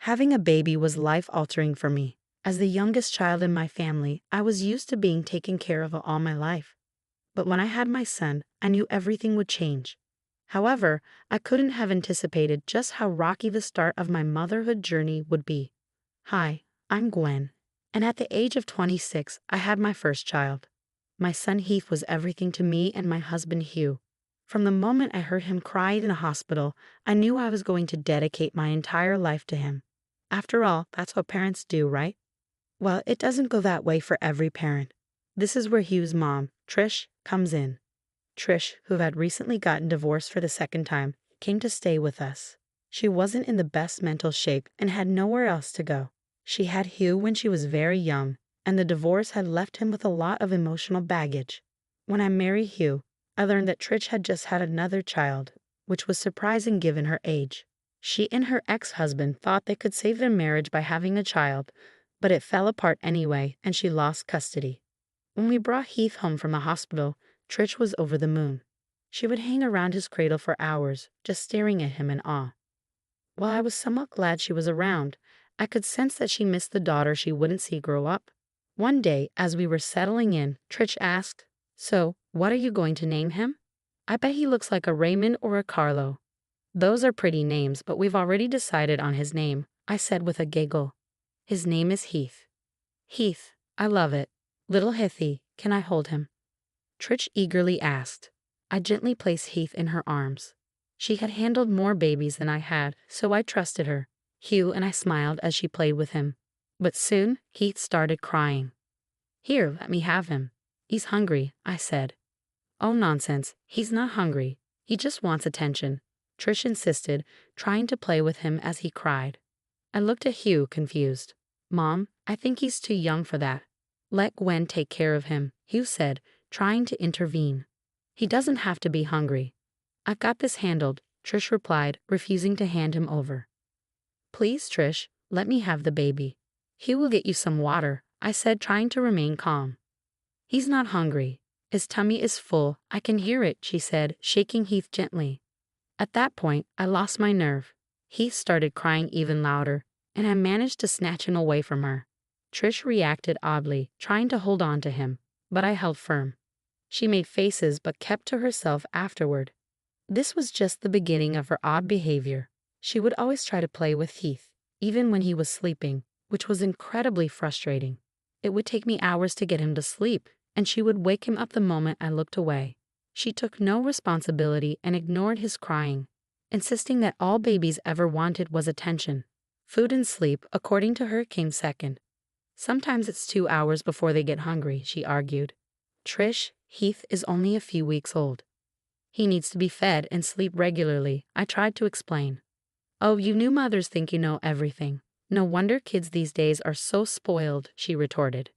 Having a baby was life-altering for me. As the youngest child in my family, I was used to being taken care of all my life. But when I had my son, I knew everything would change. However, I couldn't have anticipated just how rocky the start of my motherhood journey would be. Hi, I'm Gwen, and at the age of 26, I had my first child. My son Heath was everything to me and my husband Hugh. From the moment I heard him cry in the hospital, I knew I was going to dedicate my entire life to him. After all, that's what parents do, right? Well, it doesn't go that way for every parent. This is where Hugh's mom, Trish, comes in. Trish, who had recently gotten divorced for the second time, came to stay with us. She wasn't in the best mental shape and had nowhere else to go. She had Hugh when she was very young, and the divorce had left him with a lot of emotional baggage. When I married Hugh, I learned that Trish had just had another child, which was surprising given her age. She and her ex-husband thought they could save their marriage by having a child, but it fell apart anyway, and she lost custody. When we brought Heath home from the hospital, Trish was over the moon. She would hang around his cradle for hours, just staring at him in awe. While I was somewhat glad she was around, I could sense that she missed the daughter she wouldn't see grow up. One day, as we were settling in, Trish asked, "So, what are you going to name him?" "I bet he looks like a Raymond or a Carlo." "Those are pretty names, but we've already decided on his name," I said with a giggle. "His name is Heath." "Heath, I love it. Little Heathy, can I hold him?" Trish eagerly asked. I gently placed Heath in her arms. She had handled more babies than I had, so I trusted her. Hugh and I smiled as she played with him. But soon, Heath started crying. "Here, let me have him. He's hungry," I said. "Oh, nonsense. He's not hungry. He just wants attention," Trish insisted, trying to play with him as he cried. I looked at Hugh, confused. "Mom, I think he's too young for that. Let Gwen take care of him," Hugh said, trying to intervene. "He doesn't have to be hungry." "I've got this handled," Trish replied, refusing to hand him over. "Please, Trish, let me have the baby." "Hugh will get you some water," I said, trying to remain calm. "He's not hungry. His tummy is full. I can hear it," she said, shaking Heath gently. At that point, I lost my nerve. Heath started crying even louder, and I managed to snatch him away from her. Trish reacted oddly, trying to hold on to him, but I held firm. She made faces but kept to herself afterward. This was just the beginning of her odd behavior. She would always try to play with Heath, even when he was sleeping, which was incredibly frustrating. It would take me hours to get him to sleep, and she would wake him up the moment I looked away. She took no responsibility and ignored his crying, insisting that all babies ever wanted was attention. Food and sleep, according to her, came second. "Sometimes it's 2 hours before they get hungry," she argued. "Trish, Heath is only a few weeks old. He needs to be fed and sleep regularly," I tried to explain. "Oh, you new mothers think you know everything. No wonder kids these days are so spoiled," she retorted.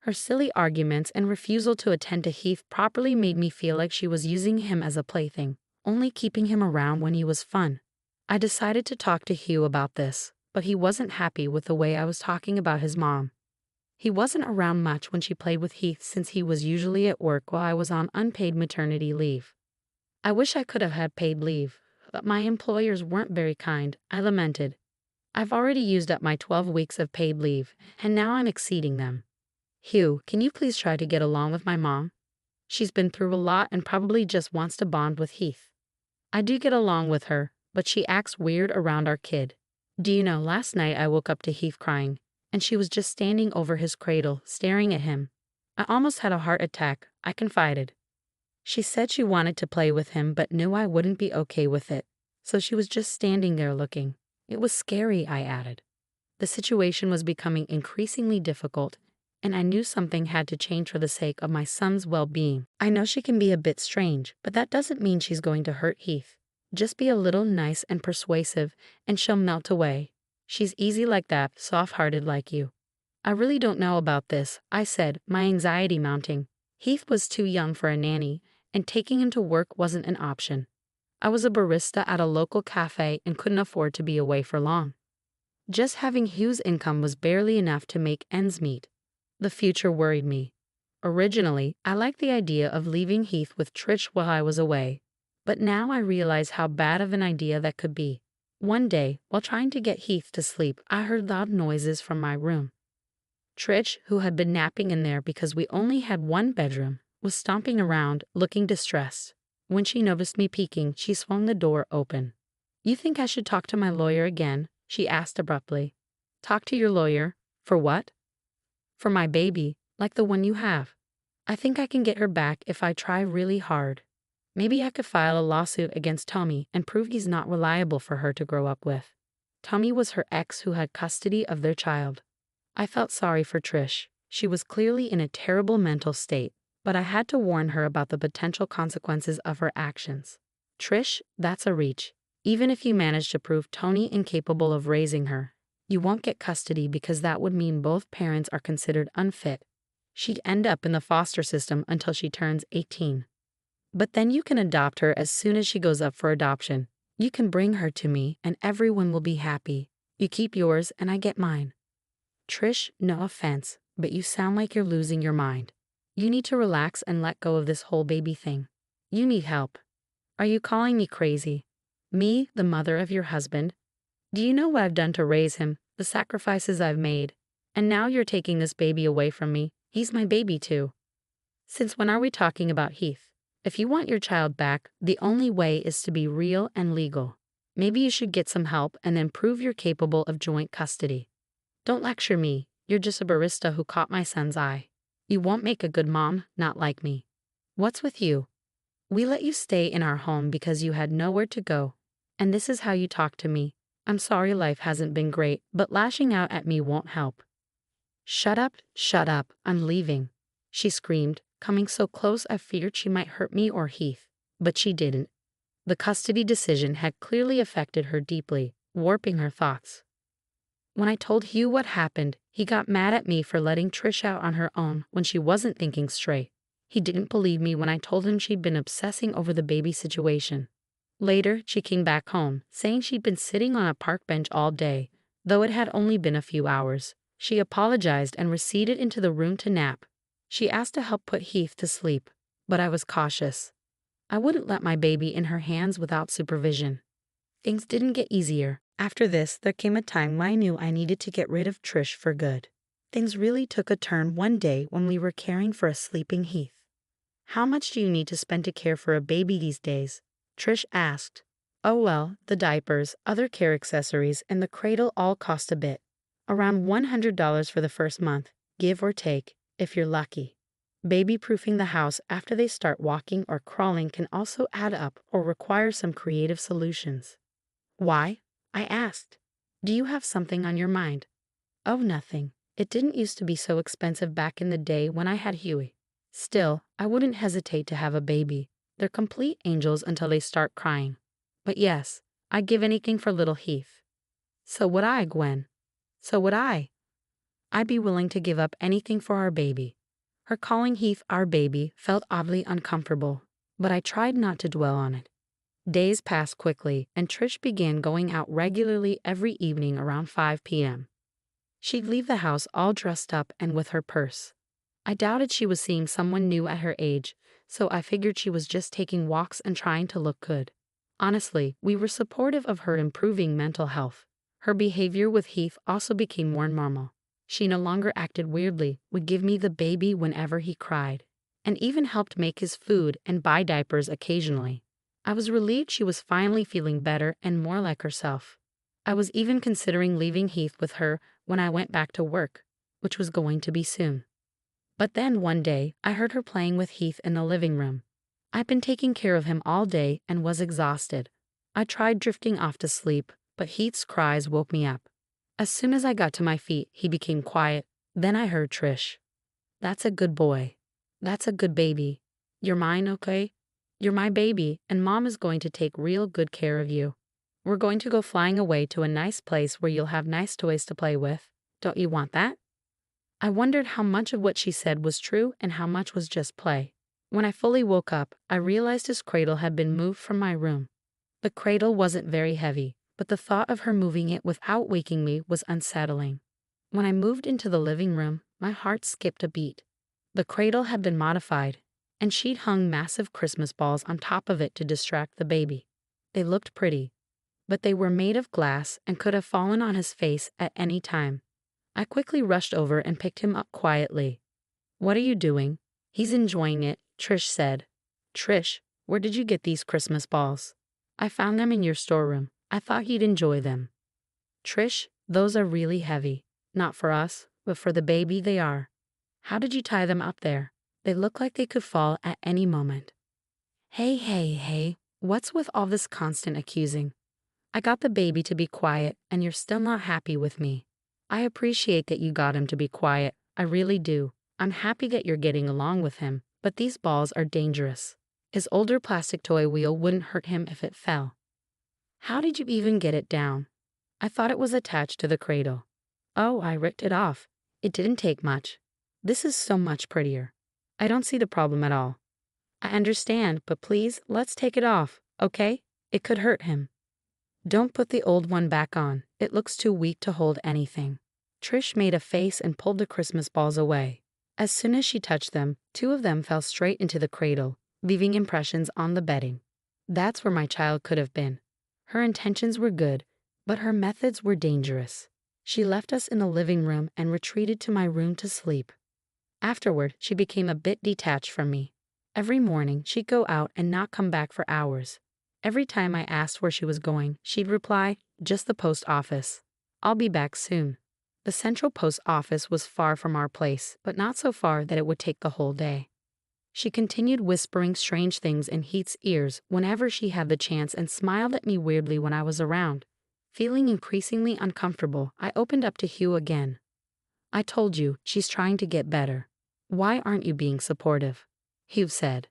Her silly arguments and refusal to attend to Heath properly made me feel like she was using him as a plaything, only keeping him around when he was fun. I decided to talk to Hugh about this, but he wasn't happy with the way I was talking about his mom. He wasn't around much when she played with Heath since he was usually at work while I was on unpaid maternity leave. "I wish I could have had paid leave, but my employers weren't very kind," I lamented. "I've already used up my 12 weeks of paid leave, and now I'm exceeding them. Hugh, can you please try to get along with my mom? She's been through a lot and probably just wants to bond with Heath." "I do get along with her, but she acts weird around our kid. Do you know, last night I woke up to Heath crying, and she was just standing over his cradle, staring at him. I almost had a heart attack," I confided. "She said she wanted to play with him but knew I wouldn't be okay with it, so she was just standing there looking. It was scary," I added. The situation was becoming increasingly difficult, and I knew something had to change for the sake of my son's well-being. "I know she can be a bit strange, but that doesn't mean she's going to hurt Heath. Just be a little nice and persuasive, and she'll melt away. She's easy like that, soft-hearted like you." "I really don't know about this," I said, my anxiety mounting. Heath was too young for a nanny, and taking him to work wasn't an option. I was a barista at a local cafe and couldn't afford to be away for long. Just having Hugh's income was barely enough to make ends meet. The future worried me. Originally, I liked the idea of leaving Heath with Trish while I was away, but now I realize how bad of an idea that could be. One day, while trying to get Heath to sleep, I heard loud noises from my room. Trish, who had been napping in there because we only had one bedroom, was stomping around, looking distressed. When she noticed me peeking, she swung the door open. "You think I should talk to my lawyer again?" she asked abruptly. "Talk to your lawyer? For what?" "For my baby, like the one you have. I think I can get her back if I try really hard. Maybe I could file a lawsuit against Tommy and prove he's not reliable for her to grow up with." Tommy was her ex who had custody of their child. I felt sorry for Trish. She was clearly in a terrible mental state, but I had to warn her about the potential consequences of her actions. "Trish, that's a reach. Even if you manage to prove Tony incapable of raising her, you won't get custody because that would mean both parents are considered unfit. She'd end up in the foster system until she turns 18. But then you can adopt her as soon as she goes up for adoption. You can bring her to me and everyone will be happy. You keep yours and I get mine." "Trish, no offense, but you sound like you're losing your mind. You need to relax and let go of this whole baby thing. You need help. Are you calling me crazy? Me, the mother of your husband? Do you know what I've done to raise him, the sacrifices I've made? And now you're taking this baby away from me. He's my baby too. Since when are we talking about Heath? If you want your child back, the only way is to be real and legal. Maybe you should get some help and then prove you're capable of joint custody. Don't lecture me. You're just a barista who caught my son's eye. You won't make a good mom, not like me. What's with you? We let you stay in our home because you had nowhere to go. And this is how you talk to me. I'm sorry life hasn't been great, but lashing out at me won't help." Shut up, I'm leaving," she screamed, coming so close I feared she might hurt me or Heath. But she didn't. The custody decision had clearly affected her deeply, warping her thoughts. When I told Hugh what happened, he got mad at me for letting Trish out on her own when she wasn't thinking straight. He didn't believe me when I told him she'd been obsessing over the baby situation. Later, she came back home, saying she'd been sitting on a park bench all day, though it had only been a few hours. She apologized and receded into the room to nap. She asked to help put Heath to sleep, but I was cautious. I wouldn't let my baby in her hands without supervision. Things didn't get easier. After this, there came a time when I knew I needed to get rid of Trish for good. Things really took a turn one day when we were caring for a sleeping Heath. "How much do you need to spend to care for a baby these days?" Trish asked. "Oh well, the diapers, other care accessories, and the cradle all cost a bit. Around $100 for the first month, give or take, if you're lucky. Baby-proofing the house after they start walking or crawling can also add up or require some creative solutions." "Why?" I asked. "Do you have something on your mind?" "Oh, nothing. It didn't used to be so expensive back in the day when I had Huey. Still, I wouldn't hesitate to have a baby. They're complete angels until they start crying. But yes, I'd give anything for little Heath." "So would I, Gwen. So would I. I'd be willing to give up anything for our baby." Her calling Heath our baby felt oddly uncomfortable, but I tried not to dwell on it. Days passed quickly, and Trish began going out regularly every evening around 5 p.m. She'd leave the house all dressed up and with her purse. I doubted she was seeing someone new at her age, so I figured she was just taking walks and trying to look good. Honestly, we were supportive of her improving mental health. Her behavior with Heath also became more normal. She no longer acted weirdly, would give me the baby whenever he cried, and even helped make his food and buy diapers occasionally. I was relieved she was finally feeling better and more like herself. I was even considering leaving Heath with her when I went back to work, which was going to be soon. But then one day, I heard her playing with Heath in the living room. I'd been taking care of him all day and was exhausted. I tried drifting off to sleep, but Heath's cries woke me up. As soon as I got to my feet, he became quiet. Then I heard Trish. "That's a good boy. That's a good baby. You're mine, okay? You're my baby, and Mom is going to take real good care of you. We're going to go flying away to a nice place where you'll have nice toys to play with. Don't you want that?" I wondered how much of what she said was true and how much was just play. When I fully woke up, I realized his cradle had been moved from my room. The cradle wasn't very heavy, but the thought of her moving it without waking me was unsettling. When I moved into the living room, my heart skipped a beat. The cradle had been modified, and she'd hung massive Christmas balls on top of it to distract the baby. They looked pretty, but they were made of glass and could have fallen on his face at any time. I quickly rushed over and picked him up quietly. "What are you doing?" "He's enjoying it," Trish said. "Trish, where did you get these Christmas balls?" "I found them in your storeroom. I thought he'd enjoy them." "Trish, those are really heavy. Not for us, but for the baby they are. How did you tie them up there? They look like they could fall at any moment." Hey, what's with all this constant accusing? I got the baby to be quiet, and you're still not happy with me. I appreciate that you got him to be quiet, I really do. I'm happy that you're getting along with him, but these balls are dangerous. His older plastic toy wheel wouldn't hurt him if it fell. How did you even get it down? I thought it was attached to the cradle. Oh, I ripped it off. It didn't take much. This is so much prettier. I don't see the problem at all. I understand, but please, let's take it off, okay? It could hurt him. Don't put the old one back on. It looks too weak to hold anything. Trish made a face and pulled the Christmas balls away. As soon as she touched them, 2 of them fell straight into the cradle, leaving impressions on the bedding. That's where my child could have been. Her intentions were good, but her methods were dangerous. She left us in the living room and retreated to my room to sleep. Afterward, she became a bit detached from me. Every morning, she'd go out and not come back for hours. Every time I asked where she was going, she'd reply, "Just the post office. I'll be back soon." The central post office was far from our place, but not so far that it would take the whole day. She continued whispering strange things in Heath's ears whenever she had the chance and smiled at me weirdly when I was around. Feeling increasingly uncomfortable, I opened up to Hugh again. "I told you, she's trying to get better. Why aren't you being supportive?" Hugh said.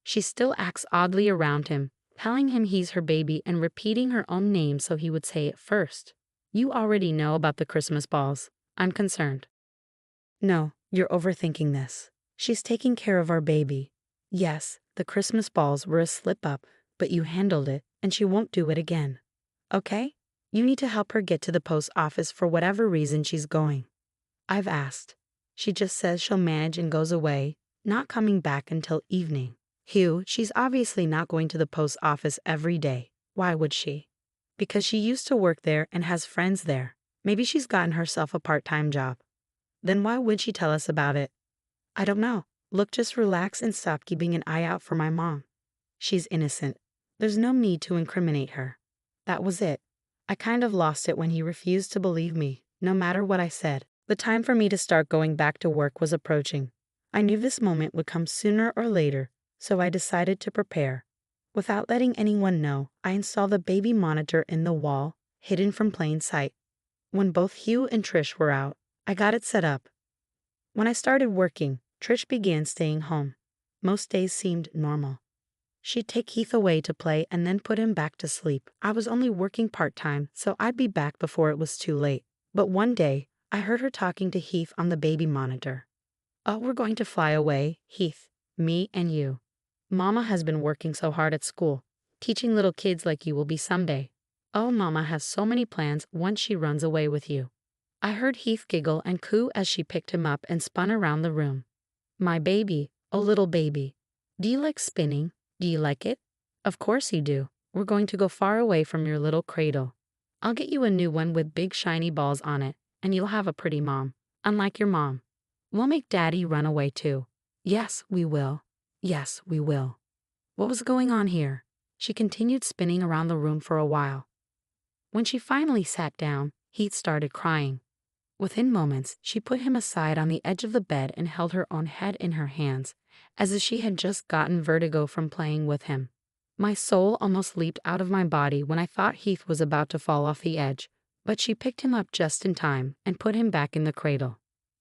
"She still acts oddly around him, telling him he's her baby and repeating her own name so he would say it first. You already know about the Christmas balls. I'm concerned." "No, you're overthinking this. She's taking care of our baby. Yes, the Christmas balls were a slip-up, but you handled it, and she won't do it again. Okay? You need to help her get to the post office for whatever reason she's going. I've asked. She just says she'll manage and goes away, not coming back until evening." "Hugh, she's obviously not going to the post office every day. Why would she?" "Because she used to work there and has friends there. Maybe she's gotten herself a part-time job." "Then why would she tell us about it?" "I don't know. Look, just relax and stop keeping an eye out for my mom. She's innocent. There's no need to incriminate her." That was it. I kind of lost it when he refused to believe me, no matter what I said. The time for me to start going back to work was approaching. I knew this moment would come sooner or later, so I decided to prepare. Without letting anyone know, I installed the baby monitor in the wall, hidden from plain sight. When both Hugh and Trish were out, I got it set up. When I started working, Trish began staying home. Most days seemed normal. She'd take Heath away to play and then put him back to sleep. I was only working part-time, so I'd be back before it was too late. But one day, I heard her talking to Heath on the baby monitor. "Oh, we're going to fly away, Heath, me and you. Mama has been working so hard at school. Teaching little kids like you will be someday. Oh, Mama has so many plans once she runs away with you." I heard Heath giggle and coo as she picked him up and spun around the room. "My baby, oh little baby. Do you like spinning? Do you like it? Of course you do. We're going to go far away from your little cradle. I'll get you a new one with big shiny balls on it, and you'll have a pretty mom, unlike your mom. We'll make Daddy run away too. Yes, we will. Yes, we will." What was going on here? She continued spinning around the room for a while. When she finally sat down, Heath started crying. Within moments, she put him aside on the edge of the bed and held her own head in her hands, as if she had just gotten vertigo from playing with him. My soul almost leaped out of my body when I thought Heath was about to fall off the edge, but she picked him up just in time and put him back in the cradle.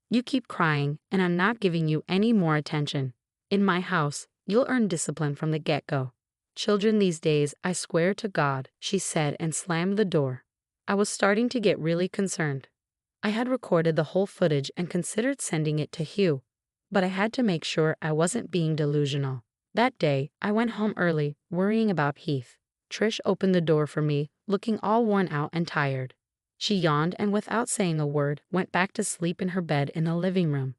"You keep crying, and I'm not giving you any more attention. In my house, you'll earn discipline from the get-go. Children these days, I swear to God," she said and slammed the door. I was starting to get really concerned. I had recorded the whole footage and considered sending it to Hugh, but I had to make sure I wasn't being delusional. That day, I went home early, worrying about Heath. Trish opened the door for me, looking all worn out and tired. She yawned and without saying a word, went back to sleep in her bed in the living room.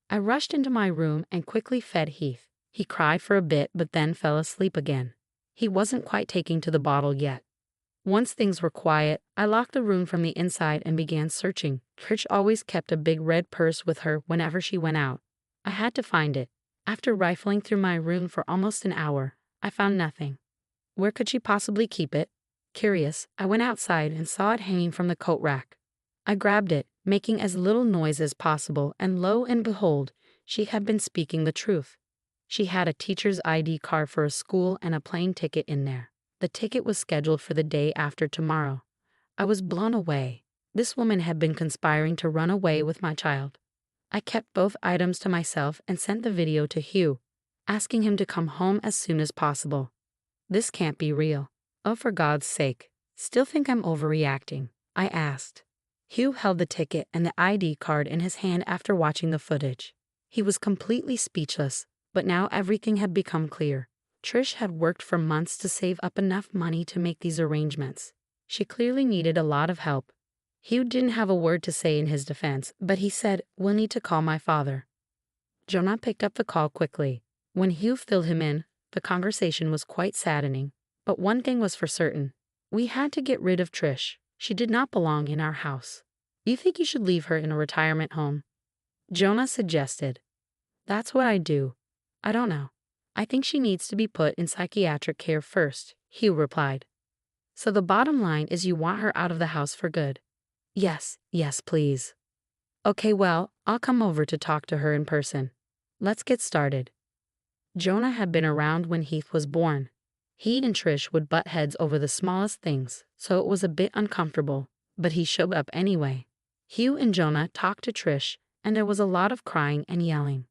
I rushed into my room and quickly fed Heath. He cried for a bit but then fell asleep again. He wasn't quite taking to the bottle yet. Once things were quiet, I locked the room from the inside and began searching. Trish always kept a big red purse with her whenever she went out. I had to find it. After rifling through my room for almost an hour, I found nothing. Where could she possibly keep it? Curious, I went outside and saw it hanging from the coat rack. I grabbed it, making as little noise as possible, and lo and behold, she had been speaking the truth. She had a teacher's ID card for a school and a plane ticket in there. The ticket was scheduled for the day after tomorrow. I was blown away. This woman had been conspiring to run away with my child. I kept both items to myself and sent the video to Hugh, asking him to come home as soon as possible. This can't be real. Oh, for God's sake. Still think I'm overreacting? I asked. Hugh held the ticket and the ID card in his hand after watching the footage. He was completely speechless, but now everything had become clear. Trish had worked for months to save up enough money to make these arrangements. She clearly needed a lot of help. Hugh didn't have a word to say in his defense, but he said, "We'll need to call my father." Jonah picked up the call quickly. When Hugh filled him in, the conversation was quite saddening. But one thing was for certain. We had to get rid of Trish. She did not belong in our house. You think you should leave her in a retirement home? Jonah suggested. That's what I do. I don't know. I think she needs to be put in psychiatric care first, Hugh replied. So the bottom line is you want her out of the house for good? Yes, please. Okay, well, I'll come over to talk to her in person. Let's get started. Jonah had been around when Heath was born. He and Trish would butt heads over the smallest things, so it was a bit uncomfortable, but he showed up anyway. Hugh and Jonah talked to Trish, and there was a lot of crying and yelling.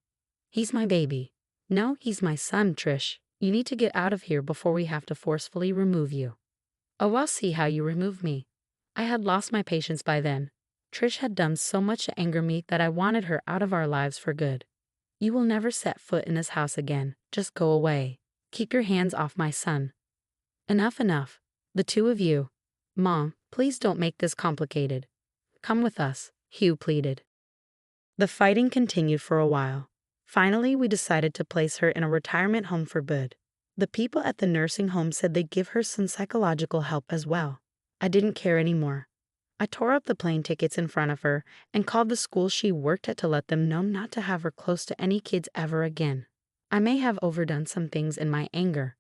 He's my baby. No, he's my son, Trish. You need to get out of here before we have to forcefully remove you. Oh, I'll see how you remove me. I had lost my patience by then. Trish had done so much to anger me that I wanted her out of our lives for good. You will never set foot in this house again. Just go away. Keep your hands off my son. Enough. The two of you. Mom, please don't make this complicated. Come with us, Hugh pleaded. The fighting continued for a while. Finally, we decided to place her in a retirement home for good. The people at the nursing home said they'd give her some psychological help as well. I didn't care anymore. I tore up the plane tickets in front of her and called the school she worked at to let them know not to have her close to any kids ever again. I may have overdone some things in my anger,